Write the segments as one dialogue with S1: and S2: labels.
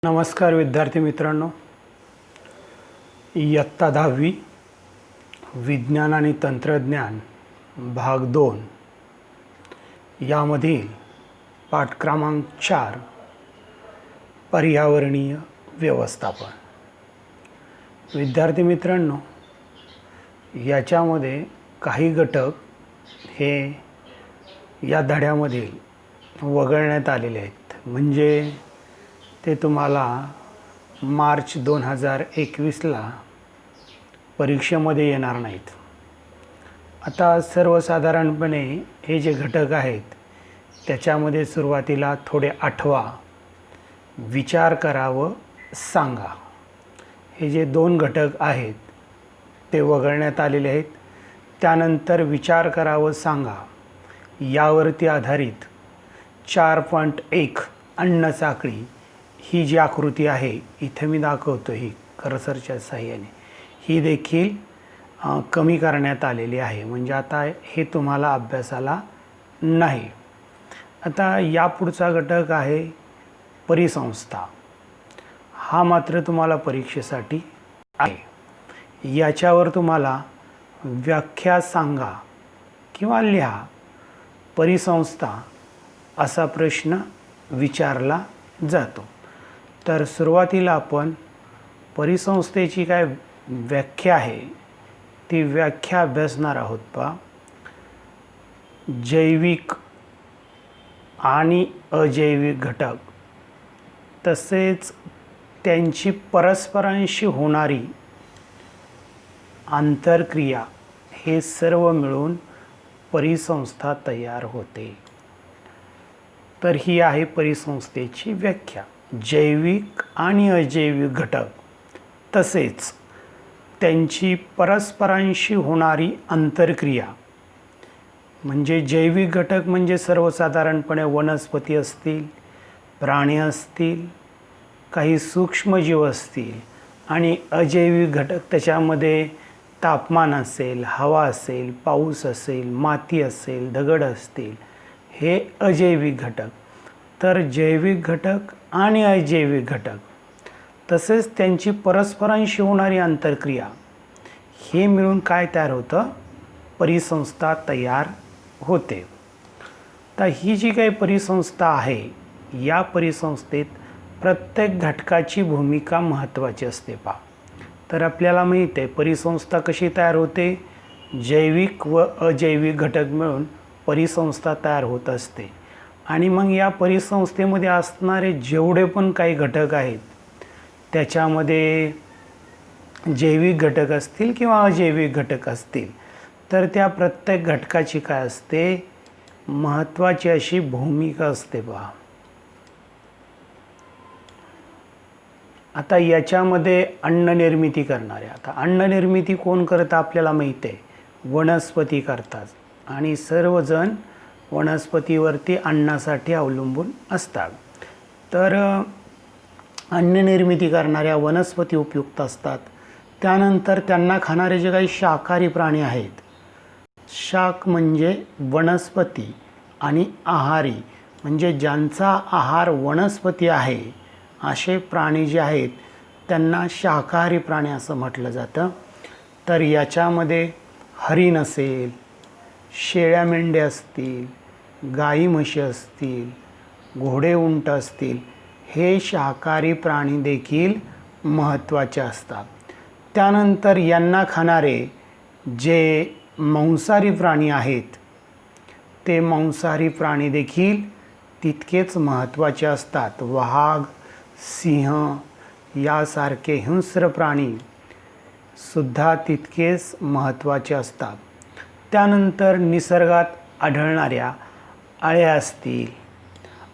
S1: नमस्कार विद्यार्थी मित्रांनो, इयत्ता 10वी विज्ञान आणि तंत्रज्ञान भाग 2 यामधील पाठ क्रमांक 4 पर्यावरणीय व्यवस्थापन। विद्यार्थी मित्रांनो, याच्यामध्ये काही घटक हे या धड्यामधील वगळण्यात आलेले आहेत, म्हणजे ते तुम्हाला मार्च 2021ला परीक्षेमध्ये येणार नाहीत। आता सर्वसाधारणपणे हे जे घटक आहेत त्याच्यामध्ये सुरुवातीला थोडे आठवा, विचार करा व सांगा, हे जे 2 घटक आहेत ते वगळण्यात आलेले आहेत। त्यानंतर विचार करा व सांगा यावरती आधारित 4.1 अन्न साखळी ही जी आकृती आहे इथे मी दाखवतो, ही कर्सरच्या साहाय्याने ही देखील कमी करण्यात आलेली आहे, म्हणजे आता हे तुम्हाला अभ्यासाला नाही। आता या पुढचा घटक आहे परिसंस्था, हा मात्र तुम्हाला परीक्षेसाठी आहे। याच्यावर तुम्हाला व्याख्या सांगा किंवा लिहा परिसंस्था असा प्रश्न विचारला जातो। तर सुरुवातीला आपण परिसंस्थेची काय व्याख्या आहे ती व्याख्या अभ्यासणार आहोत। पहा, जैविक आणि अजैविक घटक तसेच त्यांची परस्परांशी होणारी आंतरक्रिया हे सर्व मिळून परिसंस्था तयार होते। तर ही आहे परिसंस्थेची व्याख्या। जैविक आणि अजैविक घटक तसेच त्यांची परस्परांशी होणारी आंतरक्रिया, म्हणजे जैविक घटक म्हणजे सर्वसाधारणपणे वनस्पती असतील, प्राणी असतील, काही सूक्ष्मजीव असतील, आणि अजैविक घटक त्याच्यामध्ये तापमान असेल, हवा असेल, पाऊस असेल, माती असेल, दगड असतील, हे अजैविक घटक। तर जैविक घटक आणि अजैविक घटक तसेच त्यांची परस्परांशी होणारी आंतरक्रिया हे मिळून काय तयार होतं? परिसंस्था तयार होते। तर ही जी काही परिसंस्था आहे या परिसंस्थेत प्रत्येक घटकाची भूमिका महत्त्वाची असते। पहा, तर आपल्याला माहीत आहे परिसंस्था कशी तयार होते, जैविक व अजैविक घटक मिळून परिसंस्था तयार होत असते। आणि मग या परिसंस्थेमध्ये असणारे जेवढे पण काही घटक आहेत त्याच्यामध्ये जैविक घटक असतील किंवा अजैविक घटक असतील, तर त्या प्रत्येक घटकाची काय असते, महत्त्वाची अशी भूमिका असते। पहा, आता याच्यामध्ये अन्न निर्मिती करणारे, आता अन्न निर्मिती कोण करतं आपल्याला माहीत आहे, वनस्पती करतात, आणि सर्वजण वनस्पतीवरती अन्नासाठी अवलंबून असतात। तर अन्न निर्मिती करणाऱ्या वनस्पती उपयुक्त असतात। त्यानंतर त्यांना खाणारे जे काही शाकाहारी प्राणी आहेत, शाक म्हणजे वनस्पती आणि आहारी म्हणजे ज्यांचा आहार वनस्पती आहे, असे प्राणी जे आहेत त्यांना शाकाहारी प्राणी असं म्हटलं जातं। तर याच्यामध्ये हरिण असेल, शेळ्या मेंढ्या असतील, गाई म्हशी असतील, घोडे उंट असतील, हे शाकाहारी प्राणी देखील महत्त्वाचे असतात। त्यानंतर यांना खाणारे जे मांसाहारी प्राणी आहेत ते मांसाहारी प्राणी देखील तितकेच महत्त्वाचे असतात। वाघ, सिंह यासारखे हिंस्र प्राणी सुद्धा तितकेच महत्त्वाचे असतात। त्यानंतर निसर्गात आढळणाऱ्या अळ्या असतील,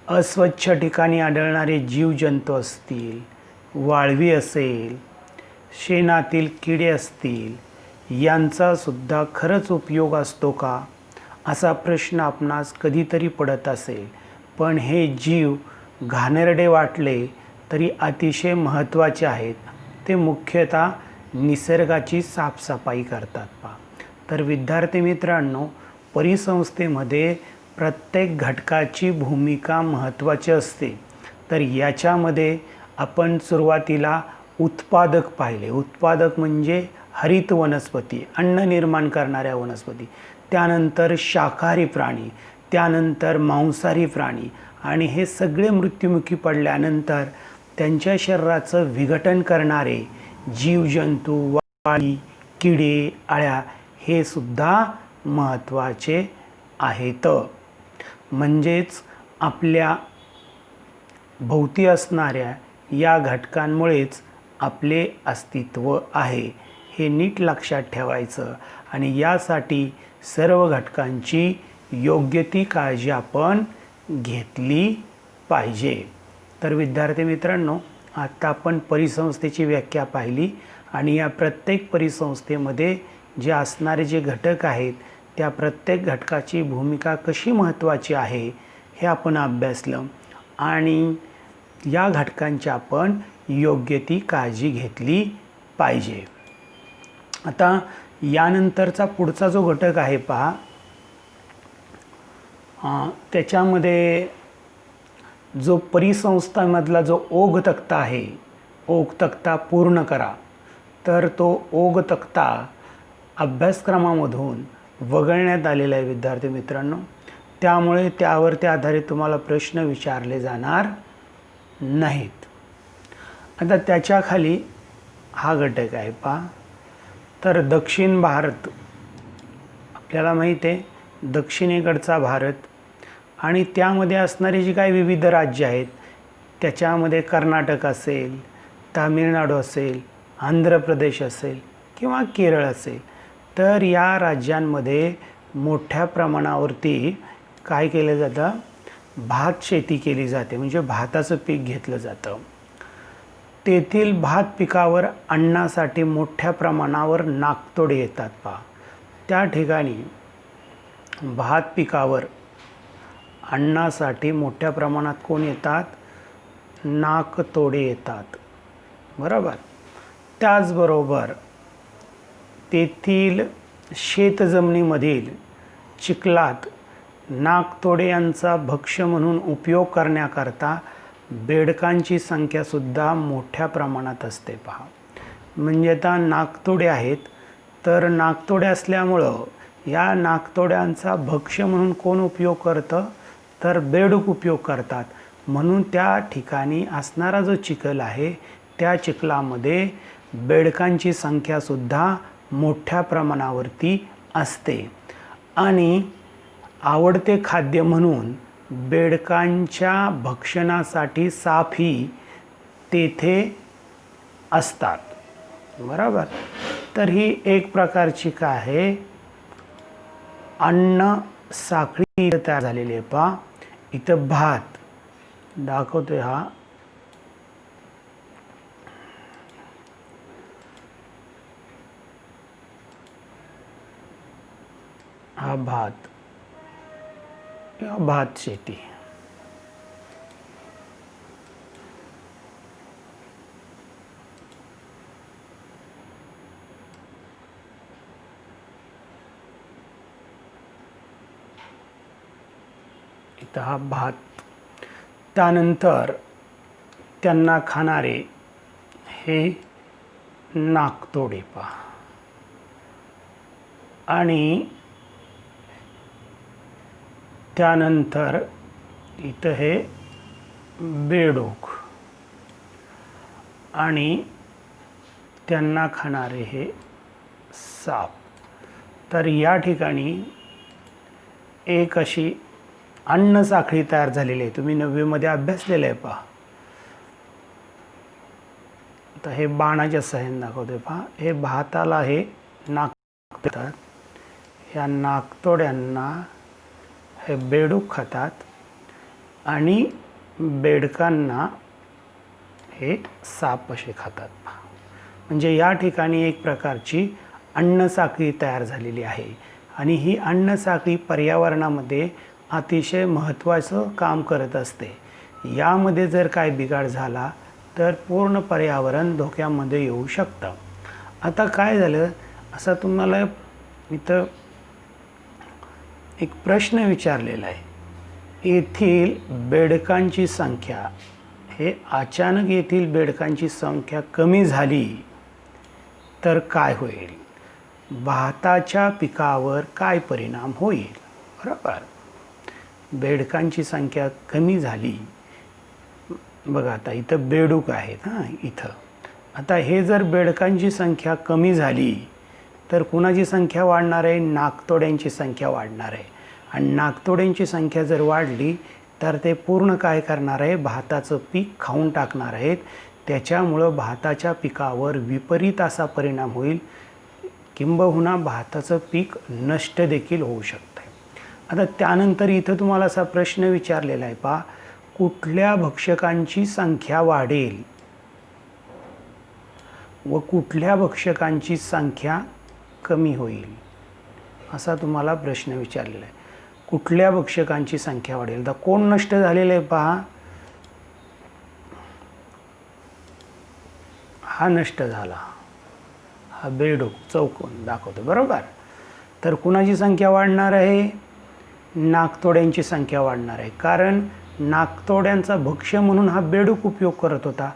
S1: अस्वच्छ ठिकाणी आढळणारे जीवजंतू असतील, वाळवी असेल, शेणातील किडे असतील, यांचा सुद्धा खरंच उपयोग असतो का, असा प्रश्न आपणास कधीतरी पडत असेल। पण हे जीव घाणेरडे वाटले तरी अतिशय महत्त्वाचे आहेत। ते मुख्यतः निसर्गाची साफसफाई करतात। पहा, तर विद्यार्थी मित्रांनो, परिसंस्थेमध्ये प्रत्येक घटकाची भूमिका महत्त्वाची असते। तर याच्यामध्ये आपण सुरुवातीला उत्पादक पाहिले. उत्पादक म्हणजे हरित वनस्पती, अन्न निर्माण करणाऱ्या वनस्पती, त्यानंतर शाकाहारी प्राणी, त्यानंतर मांसाहारी प्राणी, आणि हे सगळे मृत्युमुखी पडल्यानंतर त्यांच्या शरीराचं विघटन करणारे जीवजंतू, वाळी, किडे, अळ्या हे सुद्धा महत्त्वाचे आहेत. म्हणजेच आपल्या भोवती असणाऱ्या या घटकांमुळेच आपले अस्तित्व आहे, हे नीट लक्षात ठेवायचं. आणि यासाठी सर्व घटकांची योग्य ती काळजी आपण घेतली पाहिजे. तर विद्यार्थी मित्रांनो, आता आपण परिसंस्थेची व्याख्या पाहिली आणि या प्रत्येक परिसंस्थेमध्ये जे असणारे जे घटक आहेत त्या प्रत्येक घटकाची भूमिका कशी महत्त्वाची आहे हे आपण अभ्यासलं आणि या घटकांची आपण योग्य ती काळजी घेतली पाहिजे. आता यानंतरचा पुढचा जो घटक आहे पहा, त्याच्यामध्ये जो परिसंस्थांमधला जो ओघ तक्ता आहे, ओघ तक्ता पूर्ण करा. तर तो ओघ तक्ता अभ्यासक्रमामधून वगळण्यात आलेला आहे विद्यार्थी मित्रांनो. त्यामुळे त्यावरती आधारित तुम्हाला प्रश्न विचारले जाणार नाहीत. आता त्याच्याखाली हा घटक आहे पहा. तर दक्षिण भारत, आपल्याला माहीत आहे दक्षिणेकडचा भारत, आणि त्यामध्ये असणारी जी काही विविध राज्य आहेत त्याच्यामध्ये कर्नाटक असेल, तामिळनाडू असेल, आंध्र प्रदेश असेल किंवा केरळ असेल, तर या राज्यांमध्ये मोठ्या प्रमाणावरती काय केलं जातं, भात शेती केली जाते, म्हणजे भाताचं पीक घेतलं जातं. तेथील भात पिकावर अन्नासाठी मोठ्या प्रमाणावर नाकतोडे येतात पहा. त्या ठिकाणी भात पिकावर अन्नासाठी मोठ्या प्रमाणात कोण येतात, नाकतोडे येतात, बरोबर. त्याचबरोबर तेथील शेतजमिनीमधील चिखलात नाकतोडे यांचा भक्ष्य म्हणून उपयोग करण्याकरता बेडकांची संख्यासुद्धा मोठ्या प्रमाणात असते पहा. म्हणजे आता नाकतोडे आहेत, तर नाकतोडे असल्यामुळं या नाकतोड्यांचा भक्ष्य म्हणून कोण उपयोग करतं, तर बेडूक उपयोग करतात. म्हणून त्या ठिकाणी असणारा जो चिखल आहे त्या चिखलामध्ये बेडकांची संख्यासुद्धा मोठ्या प्रमाणावरती असते. आणि आवडते खाद्य म्हणून बेडकांच्या भक्षणासाठी सापही तेथे असतात, बरोबर. तर ही एक प्रकारची काय आहे, अन्न साखळी तयार झालेली आहे पहा. इथं भात दाखवतोय, हा भात किंवा भात शेती. इथं हा भात. त्यानंतर त्यांना खाणारे हे नाकतोडे पहा. आणि त्यानंतर इथं हे बेडूक आणि त्यांना खाणारे हे साप. तर या ठिकाणी एक अशी अन्न साखळी तयार झालेली आहे, तुम्ही 9वीमध्ये अभ्यासलेलं आहे पहा. तर हे बाणाच्या सहाय्याने दाखवतोय पहा. हे भाताला हे नाकतोड्यात, या नाकतोड्यांना हे बेडूक खातात आणि बेडकांना हे साप असे खातात पहा. म्हणजे या ठिकाणी एक प्रकारची अन्न साखळी तयार झालेली आहे. आणि ही अन्न साखळी पर्यावरणामध्ये अतिशय महत्त्वाचं काम करत असते. यामध्ये जर काय बिघाड झाला तर पूर्ण पर्यावरण धोक्यामध्ये येऊ शकतं. आता काय झालं, असं तुम्हाला इथं एक प्रश्न विचारलेला आहे, येथील बेडकांची संख्या, हे अचानक येथील बेडकांची संख्या कमी झाली तर काय होईल? भाताच्या पिकावर काय परिणाम होईल? बरोबर. बेडकांची संख्या कमी झाली. बघा आता इथं बेडूक आहेत हां इथं. आता हे जर बेडकांची संख्या कमी झाली तर कुणाची संख्या वाढणार आहे? नाकतोड्यांची संख्या वाढणार आहे. आणि नाकतोड्यांची संख्या जर वाढली तर ते पूर्ण काय करणार आहे? भाताचं पीक खाऊन टाकणार आहेत. त्याच्यामुळं भाताच्या पिकावर विपरीत असा परिणाम होईल, किंबहुना भाताचं पीक नष्ट देखील होऊ शकतं. आता त्यानंतर इथं तुम्हाला असा प्रश्न विचारलेला आहे पहा, कुठल्या भक्षकांची संख्या वाढेल व कुठल्या भक्षकांची संख्या कमी होईल, असा तुम्हाला प्रश्न विचारलेला आहे. कुठल्या भक्षकांची संख्या वाढेल? तर कोण नष्ट झालेलं आहे पहा, हा नष्ट झाला, हा बेडूक चौकोन दाखवतो बरोबर. तर कुणाची संख्या वाढणार आहे? नाकतोड्यांची संख्या वाढणार आहे. कारण नाकतोड्यांचा भक्ष्य म्हणून हा बेडूक उपयोग करत होता,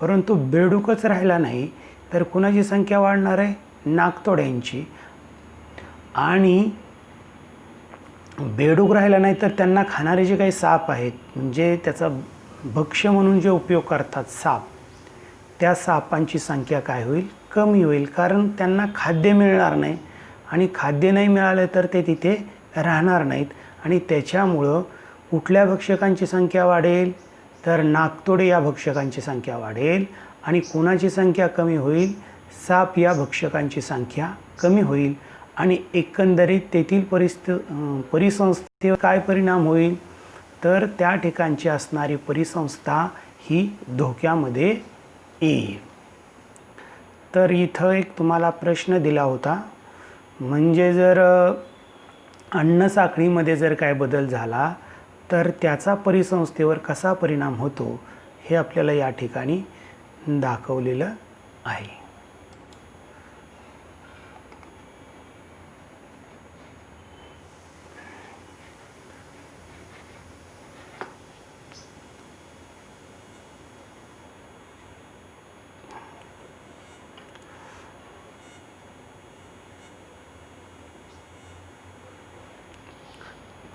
S1: परंतु बेडूकच राहिला नाही तर कुणाची संख्या वाढणार आहे? नाकतोड्यांची. आणि बेडूक राहिला नाही तर त्यांना खाणारे जे काही साप आहेत, म्हणजे त्याचा भक्ष्य म्हणून जे उपयोग करतात साप, त्या सापांची संख्या काय होईल? कमी होईल. कारण त्यांना खाद्य मिळणार नाही आणि खाद्य नाही मिळालं तर ते तिथे राहणार नाहीत. आणि त्याच्यामुळं कुठल्या भक्षकांची संख्या वाढेल? तर नाकतोडे या भक्षकांची संख्या वाढेल. आणि कोणाची संख्या कमी होईल? साप या भक्षकांची संख्या कमी होईल. आणि एकंदरीत तेथील परिसंस्थेवर काय परिणाम होईल? तर त्या ठिकाणची असणारी परिसंस्था ही धोक्यामध्ये येईल. तर इथं एक तुम्हाला प्रश्न दिला होता, म्हणजे जर अन्न साखळीमध्ये जर काय बदल झाला तर त्याचा परिसंस्थेवर कसा परिणाम होतो हे आपल्याला या ठिकाणी दाखवलेलं आहे.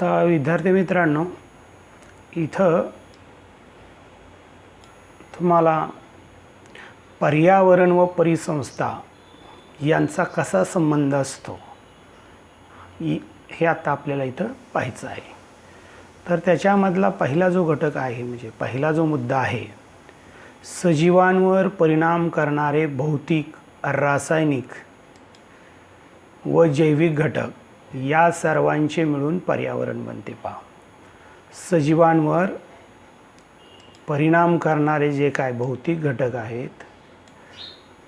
S1: तर विद्यार्थी मित्रांनो, इथं तुम्हाला पर्यावरण व परिसंस्था यांचा कसा संबंध असतो हे आता आपल्याला इथं पाहायचं आहे. तर त्याच्यामधला पहिला जो घटक आहे, म्हणजे पहिला जो मुद्दा आहे, सजीवांवर परिणाम करणारे भौतिक, रासायनिक व जैविक घटक या सर्वांचे मिळून पर्यावरण बनते. पहा, सजीवांवर परिणाम करणारे जे काय भौतिक घटक आहेत,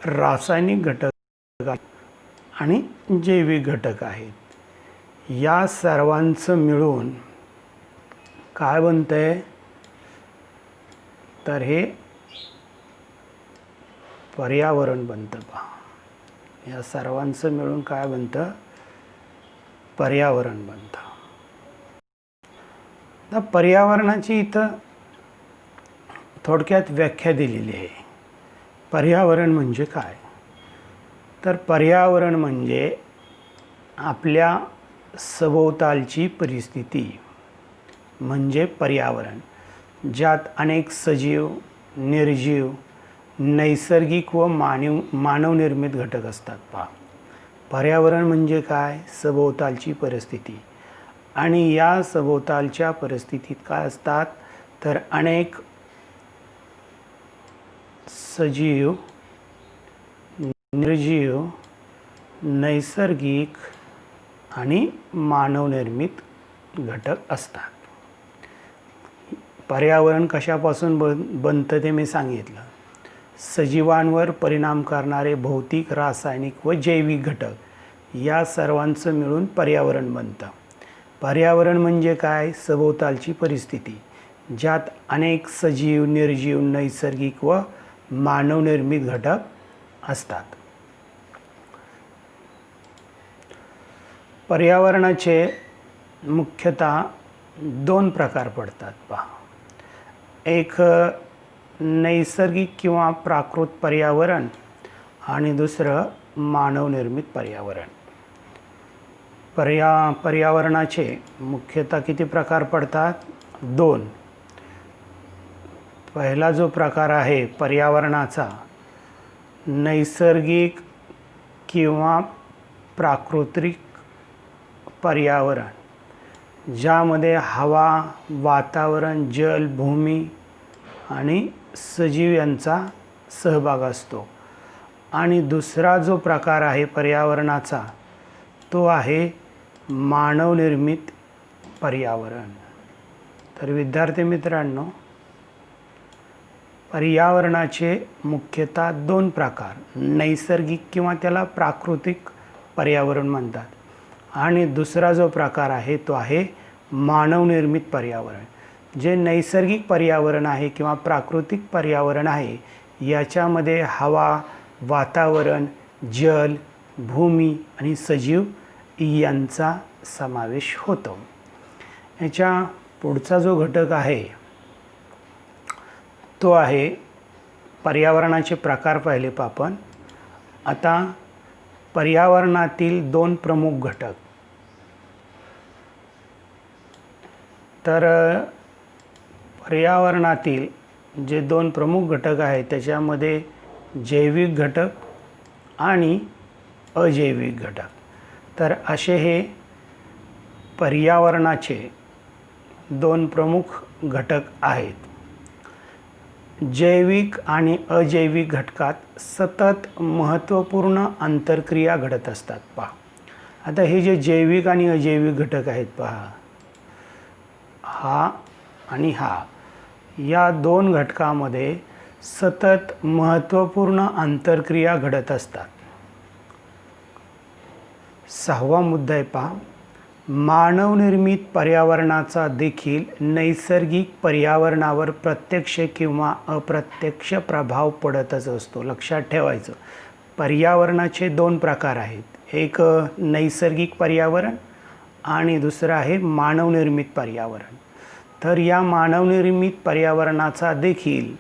S1: रासायनिक घटक आणि जैविक घटक आहेत, या सर्वांचं मिळून काय बनतंय? तर हे पर्यावरण बनतं. पहा, या सर्वांचं मिळून काय बनतं? पर्यावरण बनतं. तर पर्यावरणाची इथं थोडक्यात व्याख्या दिलेली आहे. पर्यावरण म्हणजे काय? तर पर्यावरण म्हणजे आपल्या सभोवतालची परिस्थिती म्हणजे पर्यावरण, ज्यात अनेक सजीव, निर्जीव, नैसर्गिक व मानवनिर्मित घटक असतात. पहा, पर्यावरण म्हणजे काय? सभोवतालची परिस्थिती. आणि या सभोवतालच्या परिस्थितीत काय असतात? तर अनेक सजीव, निर्जीव, नैसर्गिक आणि मानवनिर्मित घटक असतात. पर्यावरण कशापासून बनतं ते मी सांगितलं. सजीवांवर परिणाम करणारे भौतिक, रासायनिक व जैविक घटक या सर्वांचं मिळून पर्यावरण बनतं. पर्यावरण म्हणजे काय? सभोवतालची परिस्थिती, ज्यात अनेक सजीव, निर्जीव, नैसर्गिक व मानवनिर्मित घटक असतात. पर्यावरणाचे मुख्यतः दोन प्रकार पडतात. पहा, एक नैसर्गिक किंवा प्राकृत पर्यावरण आणि दुसरं मानवनिर्मित पर्यावरण. पर्यावरणाचे मुख्यतः किती प्रकार पडतात? 2. पहिला जो प्रकार आहे पर्यावरणाचा, नैसर्गिक किंवा प्राकृतिक पर्यावरण, ज्यामध्ये हवा, वातावरण, जल, भूमी आणि सजीव यांचा सहभाग असतो. आणि दुसरा जो प्रकार आहे पर्यावरणाचा तो आहे मानवनिर्मित पर्यावरण. तर विद्यार्थी मित्रांनो, पर्यावरणाचे मुख्यतः 2 प्रकार, नैसर्गिक किंवा त्याला प्राकृतिक पर्यावरण म्हणतात, आणि दुसरा जो प्रकार आहे तो आहे मानवनिर्मित पर्यावरण. जे नैसर्गिक पर्यावरण आहे किंवा प्राकृतिक पर्यावरण आहे याच्यामध्ये हवा, वातावरण, जल, भूमी आणि सजीव यांचा समावेश होतो. याच्या पुढचा जो घटक आहे तो आहे पर्यावरणाचे प्रकार पाहिले आपण. आता पर्यावरणातील 2 प्रमुख घटक. तर पर्यावरणातील जे 2 प्रमुख घटक आहेत त्याच्यामध्ये जैविक घटक आणि अजैविक घटक. तर असे हे पर्यावरणाचे 2 प्रमुख घटक आहेत. जैविक आणि अजैविक घटकात सतत महत्त्वपूर्ण आंतरक्रिया घडत असतात. पहा, आता हे जे जैविक आणि अजैविक घटक आहेत, पहा हा आणि हा, या 2 घटकामध्ये सतत महत्त्वपूर्ण आंतरक्रिया घडत असतात. 6वा मुद्दा आहे, पहा, मानवनिर्मित पर्यावरणाचा देखील नैसर्गिक पर्यावरणावर प्रत्यक्ष किंवा अप्रत्यक्ष प्रभाव पडतच असतो. लक्षात ठेवायचं, पर्यावरणाचे 2 प्रकार आहेत, एक नैसर्गिक पर्यावरण आणि दुसरं आहे मानवनिर्मित पर्यावरण. तर या मानवनिर्मित पर्यावरणाचा देखील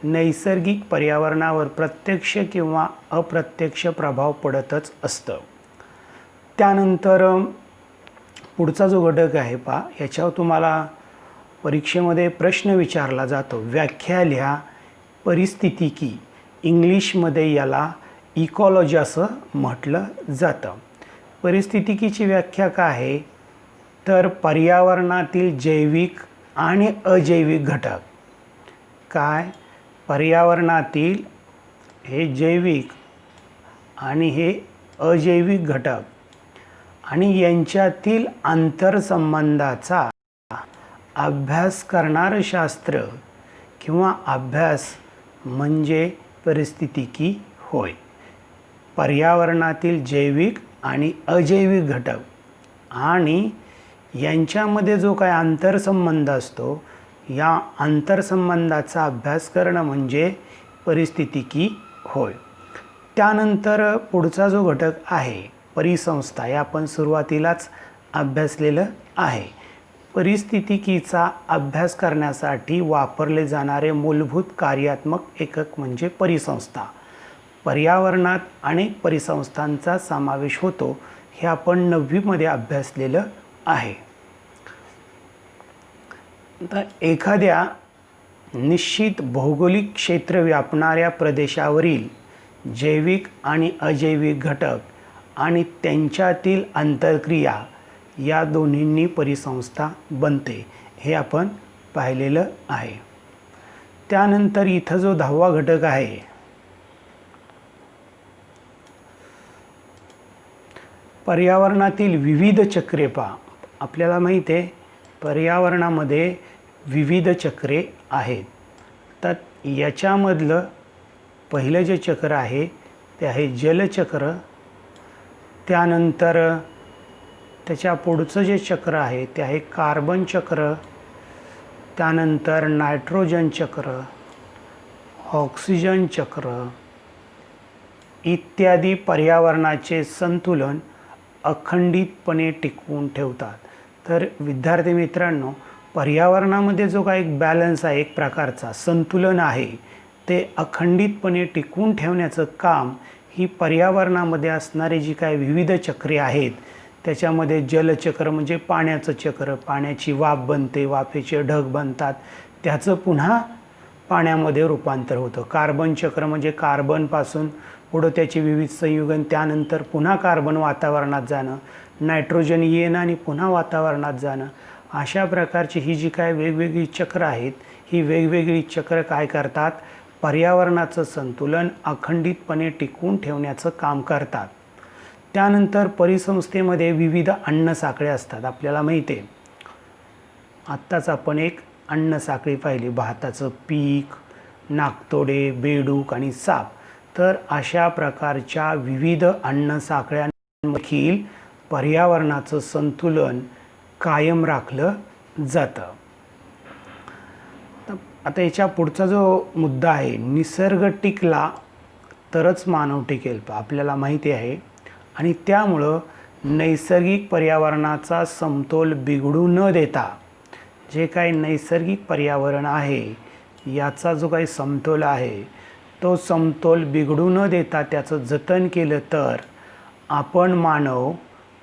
S1: नैसर्गिक पर्यावरणावर प्रत्यक्ष किंवा अप्रत्यक्ष प्रभाव पडतच असतं. त्यानंतर पुढचा जो घटक आहे, पहा, याच्यावर तुम्हाला परीक्षेमध्ये प्रश्न विचारला जातो. व्याख्या लिहा परिस्थितिकी. इंग्लिशमध्ये याला इकॉलॉजी असं म्हटलं जातं. परिस्थितिकीची व्याख्या काय आहे? तर पर्यावरणातील जैविक आणि अजैविक घटक. काय? पर्यावरणातील हे जैविक आणि हे अजैविक घटक आणि यांच्यातील आंतरसंबंधाचा अभ्यास करणारं शास्त्र किंवा अभ्यास म्हणजे परिस्थितिकी होय. पर्यावरणातील जैविक आणि अजैविक घटक आणि यांच्यामध्ये जो काय आंतरसंबंध असतो, या आंतरसंबंधाचा अभ्यास करणं म्हणजे परिस्थितिकी होय. त्यानंतर पुढचा जो घटक आहे परिसंस्था, हे आपण सुरुवातीलाच अभ्यासलेलं आहे. परिस्थितिकीचा अभ्यास करण्यासाठी वापरले जाणारे मूलभूत कार्यात्मक एकक म्हणजे परिसंस्था. पर्यावरणात अनेक परिसंस्थांचा समावेश होतो, हे आपण 9वीमध्ये अभ्यासलेलं आहे. तर एखाद्या निश्चित भौगोलिक क्षेत्र व्यापणाऱ्या प्रदेशावरील जैविक आणि अजैविक घटक आणि त्यांच्यातील आंतरक्रिया या दोन्हींनी परिसंस्था बनते, हे आपण पाहिलेलं आहे. त्यानंतर इथं जो 10वा घटक आहे, पर्यावरणातील विविध चक्रे. पहा, आपल्याला माहिती आहे पर्यावरणामध्ये विविध चक्रे आहेत. तर याच्यामधलं पहिलं जे चक्र आहे ते आहे जलचक्र. त्यानंतर त्याच्या पुढचं जे चक्र आहे ते आहे कार्बन चक्र. त्यानंतर नायट्रोजन चक्र, ऑक्सिजन चक्र इत्यादी पर्यावरणाचे संतुलन अखंडितपणे टिकवून ठेवतात. तर विद्यार्थी मित्रांनो, पर्यावरणामध्ये जो काही एक बॅलन्स आहे, एक प्रकारचा संतुलन आहे, ते अखंडितपणे टिकवून ठेवण्याचं काम ही पर्यावरणामध्ये असणारी जी काही विविध चक्रे आहेत, त्याच्यामध्ये जलचक्र म्हणजे पाण्याचं चक्र, पाण्याची वाफ बनते, वाफेचे ढग बनतात, त्याचं पुन्हा पाण्यामध्ये रूपांतर होतं. कार्बन चक्र म्हणजे कार्बनपासून पुढं त्याचे विविध संयुगन, त्यानंतर पुन्हा कार्बन वातावरणात जाणं, नायट्रोजन येणं आणि पुन्हा वातावरणात जाणं. अशा प्रकारची ही जी काय वेगवेगळी चक्र आहेत, ही वेगवेगळी चक्र काय करतात, पर्यावरणाचं संतुलन अखंडितपणे टिकवून ठेवण्याचं काम करतात. त्यानंतर परिसंस्थेमध्ये विविध अन्नसाखळ्या असतात. आपल्याला माहिती आहे, आत्ताच आपण एक अन्नसाखळी पाहिली, भाताचं पीक, नाकतोडे, बेडूक आणि साप. तर अशा प्रकारच्या विविध अन्नसाखळ्यांदेखील पर्यावरणाचं संतुलन कायम राखलं जातं. आता याच्या पुढचा जो मुद्दा आहे, निसर्ग टिकला तरच मानव टिकेल, आपल्याला माहिती आहे. आणि त्यामुळं नैसर्गिक पर्यावरणाचा समतोल बिघडू न देता, जे काही नैसर्गिक पर्यावरण आहे याचा जो काही समतोल आहे, तो समतोल बिघडू न देता त्याचं जतन केलं तर आपण मानव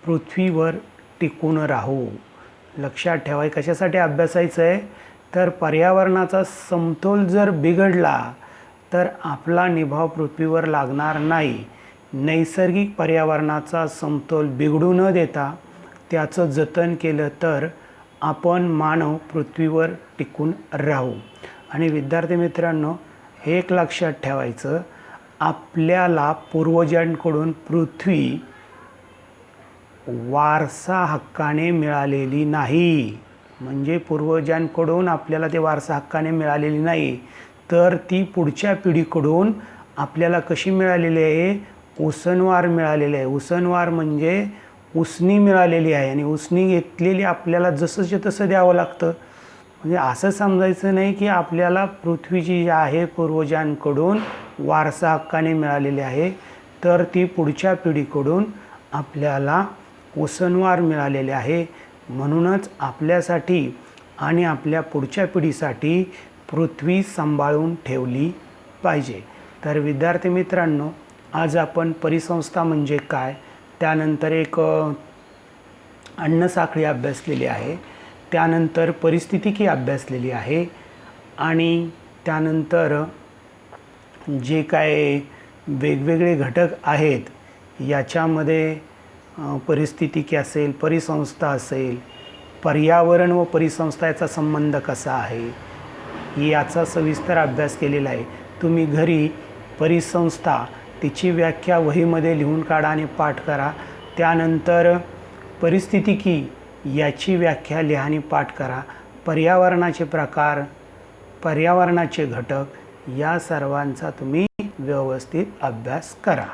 S1: पृथ्वीवर टिकून राहू. लक्षात ठेवा, कशासाठी अभ्यासायचं आहे, तर पर्यावरणाचा समतोल जर बिघडला तर आपला निभाव पृथ्वीवर लागणार नाही. नैसर्गिक पर्यावरणाचा समतोल बिघडू न देता त्याचं जतन केलं तर आपण मानव पृथ्वीवर टिकून राहू. आणि विद्यार्थी मित्रांनो, हे एक लक्षात ठेवायचं, आपल्याला पूर्वजांकडून पृथ्वी वारसा हक्काने मिळालेली नाही. म्हणजे पूर्वजांकडून आपल्याला ते वारसा हक्काने मिळालेली नाही, तर ती पुढच्या पिढीकडून आपल्याला कशी मिळालेली आहे, उसनवार मिळालेली आहे. उसनवार म्हणजे उसनी मिळालेली आहे आणि उसनी घेतलेली आपल्याला जसंच्या तसं द्यावं लागतं. म्हणजे असं समजायचं नाही की आपल्याला पृथ्वीची जी आहे पूर्वजांकडून वारसा हक्काने मिळालेली आहे, तर ती पुढच्या पिढीकडून आपल्याला उसनवार मिळालेले आहे. म्हणूनच आपल्यासाठी आणि आपल्या पुढच्या पिढीसाठी पृथ्वी सांभाळून ठेवली पाहिजे. तर विद्यार्थी मित्रांनो, आज आपण परिसंस्था म्हणजे काय, त्यानंतर एक अन्नसाखळी अभ्यासलेली आहे, त्यानंतर परिस्थितिकी अभ्यासलेली आहे, आणि त्यानंतर जे काय वेगवेगळे घटक आहेत याच्यामध्ये परिस्थितिकी असेल, परिसंस्था असेल, पर्यावरण व परिसंस्था याचा संबंध कसा आहे याचा सविस्तर अभ्यास केलेला आहे. तुम्ही घरी परिसंस्था तिची व्याख्या वहीमध्ये लिहून काढा आणि पाठ करा. त्यानंतर परिस्थितिकी याची व्याख्या लिहा आणि पाठ करा. पर्यावरणाचे प्रकार, पर्यावरणाचे घटक या सर्वांचा तुम्ही व्यवस्थित अभ्यास करा.